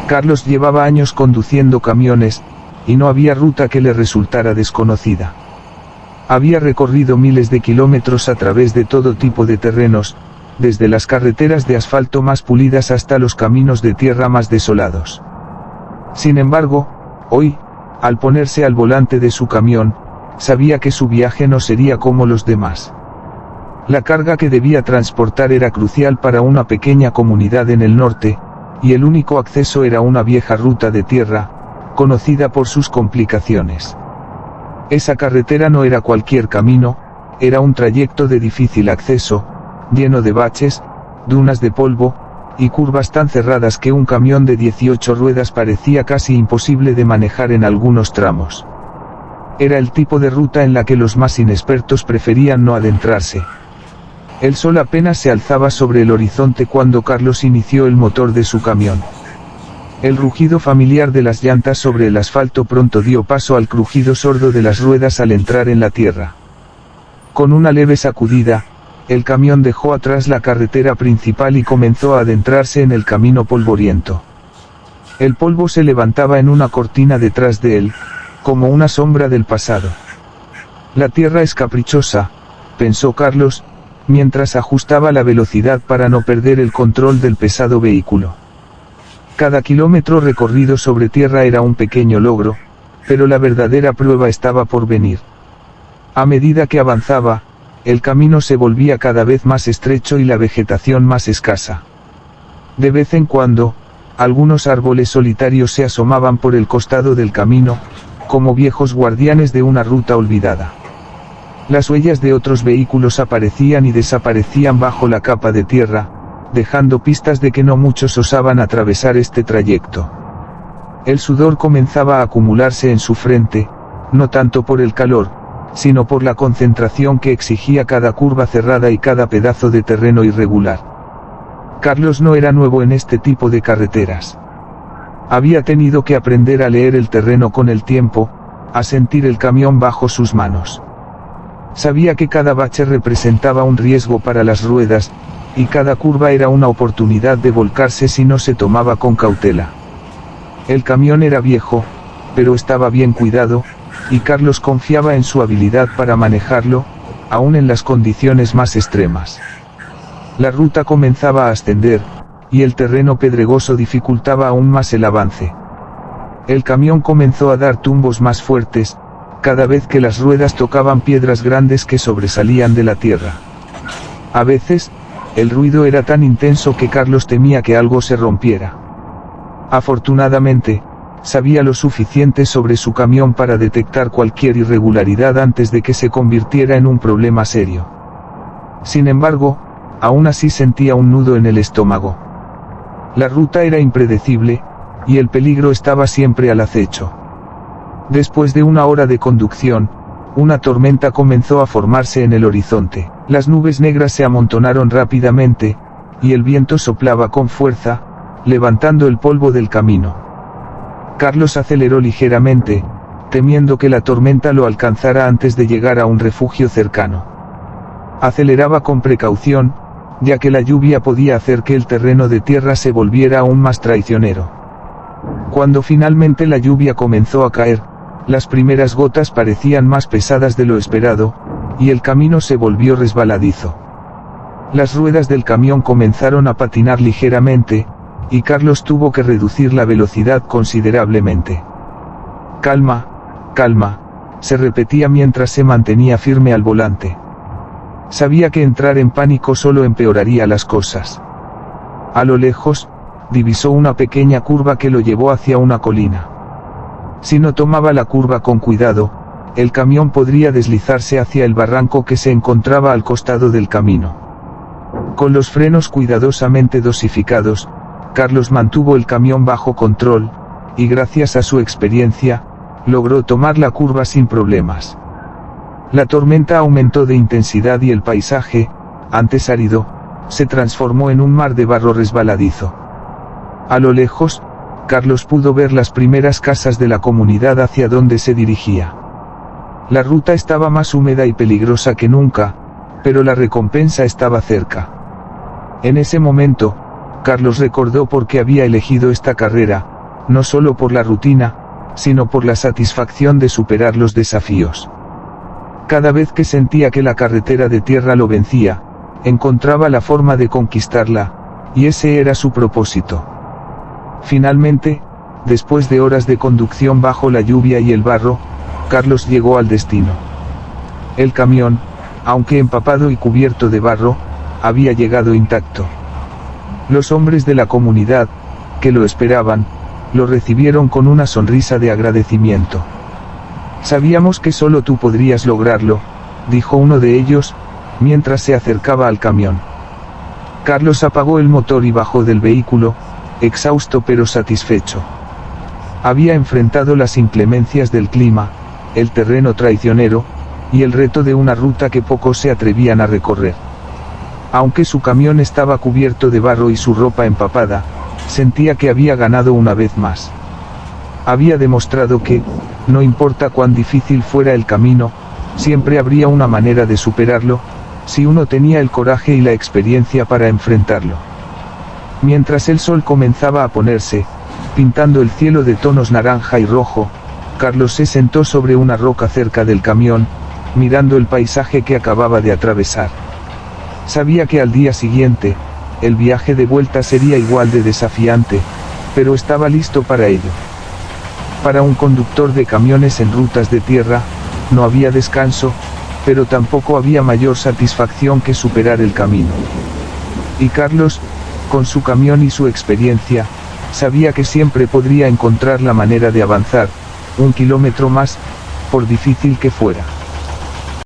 Carlos llevaba años conduciendo camiones, y no había ruta que le resultara desconocida. Había recorrido miles de kilómetros a través de todo tipo de terrenos, desde las carreteras de asfalto más pulidas hasta los caminos de tierra más desolados. Sin embargo, hoy, al ponerse al volante de su camión, sabía que su viaje no sería como los demás. La carga que debía transportar era crucial para una pequeña comunidad en el norte, y el único acceso era una vieja ruta de tierra, conocida por sus complicaciones. Esa carretera no era cualquier camino, era un trayecto de difícil acceso, lleno de baches, dunas de polvo, y curvas tan cerradas que un camión de 18 ruedas parecía casi imposible de manejar en algunos tramos. Era el tipo de ruta en la que los más inexpertos preferían no adentrarse. El sol apenas se alzaba sobre el horizonte cuando Carlos inició el motor de su camión. El rugido familiar de las llantas sobre el asfalto pronto dio paso al crujido sordo de las ruedas al entrar en la tierra. Con una leve sacudida, el camión dejó atrás la carretera principal y comenzó a adentrarse en el camino polvoriento. El polvo se levantaba en una cortina detrás de él, como una sombra del pasado. La tierra es caprichosa, pensó Carlos, mientras ajustaba la velocidad para no perder el control del pesado vehículo. Cada kilómetro recorrido sobre tierra era un pequeño logro, pero la verdadera prueba estaba por venir. A medida que avanzaba, el camino se volvía cada vez más estrecho y la vegetación más escasa. De vez en cuando, algunos árboles solitarios se asomaban por el costado del camino, como viejos guardianes de una ruta olvidada. Las huellas de otros vehículos aparecían y desaparecían bajo la capa de tierra, dejando pistas de que no muchos osaban atravesar este trayecto. El sudor comenzaba a acumularse en su frente, no tanto por el calor, sino por la concentración que exigía cada curva cerrada y cada pedazo de terreno irregular. Carlos no era nuevo en este tipo de carreteras. Había tenido que aprender a leer el terreno con el tiempo, a sentir el camión bajo sus manos. Sabía que cada bache representaba un riesgo para las ruedas, y cada curva era una oportunidad de volcarse si no se tomaba con cautela. El camión era viejo, pero estaba bien cuidado, y Carlos confiaba en su habilidad para manejarlo, aún en las condiciones más extremas. La ruta comenzaba a ascender, y el terreno pedregoso dificultaba aún más el avance. El camión comenzó a dar tumbos más fuertes, cada vez que las ruedas tocaban piedras grandes que sobresalían de la tierra. A veces, el ruido era tan intenso que Carlos temía que algo se rompiera. Afortunadamente, sabía lo suficiente sobre su camión para detectar cualquier irregularidad antes de que se convirtiera en un problema serio. Sin embargo, aún así sentía un nudo en el estómago. La ruta era impredecible, y el peligro estaba siempre al acecho. Después de una hora de conducción, una tormenta comenzó a formarse en el horizonte. Las nubes negras se amontonaron rápidamente, y el viento soplaba con fuerza, levantando el polvo del camino. Carlos aceleró ligeramente, temiendo que la tormenta lo alcanzara antes de llegar a un refugio cercano. Aceleraba con precaución, ya que la lluvia podía hacer que el terreno de tierra se volviera aún más traicionero. Cuando finalmente la lluvia comenzó a caer, las primeras gotas parecían más pesadas de lo esperado, y el camino se volvió resbaladizo. Las ruedas del camión comenzaron a patinar ligeramente, y Carlos tuvo que reducir la velocidad considerablemente. «Calma, calma», se repetía mientras se mantenía firme al volante. Sabía que entrar en pánico solo empeoraría las cosas. A lo lejos, divisó una pequeña curva que lo llevó hacia una colina. Si no tomaba la curva con cuidado, el camión podría deslizarse hacia el barranco que se encontraba al costado del camino. Con los frenos cuidadosamente dosificados, Carlos mantuvo el camión bajo control, y gracias a su experiencia, logró tomar la curva sin problemas. La tormenta aumentó de intensidad y el paisaje, antes árido, se transformó en un mar de barro resbaladizo. A lo lejos, Carlos pudo ver las primeras casas de la comunidad hacia donde se dirigía. La ruta estaba más húmeda y peligrosa que nunca, pero la recompensa estaba cerca. En ese momento, Carlos recordó por qué había elegido esta carrera, no solo por la rutina, sino por la satisfacción de superar los desafíos. Cada vez que sentía que la carretera de tierra lo vencía, encontraba la forma de conquistarla, y ese era su propósito. Finalmente, después de horas de conducción bajo la lluvia y el barro, Carlos llegó al destino. El camión, aunque empapado y cubierto de barro, había llegado intacto. Los hombres de la comunidad, que lo esperaban, lo recibieron con una sonrisa de agradecimiento. Sabíamos que solo tú podrías lograrlo, dijo uno de ellos, mientras se acercaba al camión. Carlos apagó el motor y bajó del vehículo, exhausto pero satisfecho. Había enfrentado las inclemencias del clima, el terreno traicionero, y el reto de una ruta que pocos se atrevían a recorrer. Aunque su camión estaba cubierto de barro y su ropa empapada, sentía que había ganado una vez más. Había demostrado que, no importa cuán difícil fuera el camino, siempre habría una manera de superarlo, si uno tenía el coraje y la experiencia para enfrentarlo. Mientras el sol comenzaba a ponerse, pintando el cielo de tonos naranja y rojo, Carlos se sentó sobre una roca cerca del camión, mirando el paisaje que acababa de atravesar. Sabía que al día siguiente, el viaje de vuelta sería igual de desafiante, pero estaba listo para ello. Para un conductor de camiones en rutas de tierra, no había descanso, pero tampoco había mayor satisfacción que superar el camino. Y Carlos, con su camión y su experiencia, sabía que siempre podría encontrar la manera de avanzar, 1 kilómetro más, por difícil que fuera.